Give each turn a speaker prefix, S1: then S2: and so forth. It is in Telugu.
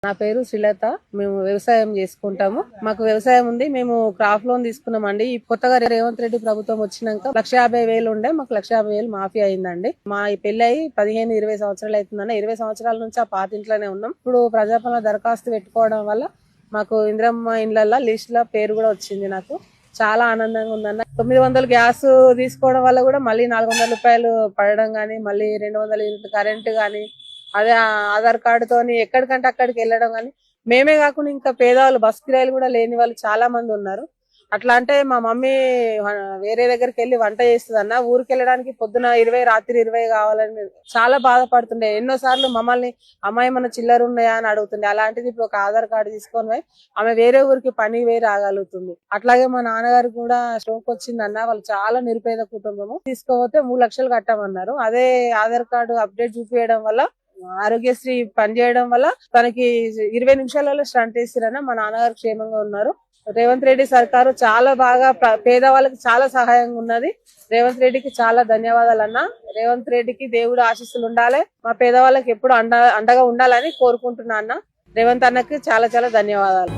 S1: నా పేరు శ్రీలత. మేము వ్యవసాయం చేసుకుంటాము. మాకు వ్యవసాయం ఉంది. మేము క్రాప్ లోన్ తీసుకున్నామండి. ఈ కొత్తగా రేవంత్ రెడ్డి ప్రభుత్వం వచ్చినాక 1,50,000 ఉండే, మాకు 1,50,000 మాఫీ అయిందండి. మా పెళ్లి అయి 15-20 సంవత్సరాలు అవుతుందన్న. 20 సంవత్సరాల నుంచి ఆ పాత ఇంట్లోనే ఉన్నాం. ఇప్పుడు ప్రజాపాలన దరఖాస్తు పెట్టుకోవడం వల్ల మాకు ఇందిరమ్మ ఇండ్ల లిస్ట్ లో పేరు కూడా వచ్చింది. నాకు చాలా ఆనందంగా ఉందన్న. 900 గ్యాస్ తీసుకోవడం వల్ల కూడా మళ్ళీ 400 రూపాయలు పడడం గానీ, మళ్ళీ 200 యూనిట్ కరెంట్ గానీ, అదే ఆధార్ కార్డు తోని ఎక్కడికంటే అక్కడికి వెళ్ళడం గానీ, మేమే కాకుండా ఇంకా పేదవాళ్ళు బస్ కిరాయిలు కూడా లేని వాళ్ళు చాలా మంది ఉన్నారు. అట్లా అంటే మా మమ్మీ వేరే దగ్గరికి వెళ్ళి వంట చేస్తుంది అన్న. ఊరికి వెళ్ళడానికి పొద్దున 20 రాత్రి 20 కావాలని చాలా బాధపడుతుండే. ఎన్నో సార్లు మమ్మల్ని అమ్మాయి మన చిల్లర ఉన్నాయా అని అడుగుతుండే. అలాంటిది ఇప్పుడు ఒక ఆధార్ కార్డు తీసుకొని పోయి ఆమె వేరే ఊరికి పని వేయి రాగలుగుతుంది. అట్లాగే మా నాన్నగారు కూడా స్ట్రోక్ వచ్చిందన్న. వాళ్ళు చాలా నిరుపేద కుటుంబము. తీసుకోపోతే 3 లక్షలు కట్టామన్నారు. అదే ఆధార్ కార్డు అప్డేట్ చూపించడం వల్ల, ఆరోగ్యశ్రీ పనిచేయడం వల్ల తనకి 20 నిమిషాలలో స్టంట్ వేసిరన్న. మా నాన్నగారు క్షేమంగా ఉన్నారు. రేవంత్ రెడ్డి సర్కారు చాలా బాగా పేదవాళ్ళకి చాలా సహాయంగా ఉన్నది. రేవంత్ రెడ్డికి చాలా ధన్యవాదాలు అన్న. రేవంత్ రెడ్డికి దేవుడు ఆశీస్సులు ఉండాలి. మా పేదవాళ్ళకి ఎప్పుడు అండగా ఉండాలని కోరుకుంటున్నా అన్న. రేవంత్ అన్నకి చాలా చాలా ధన్యవాదాలు.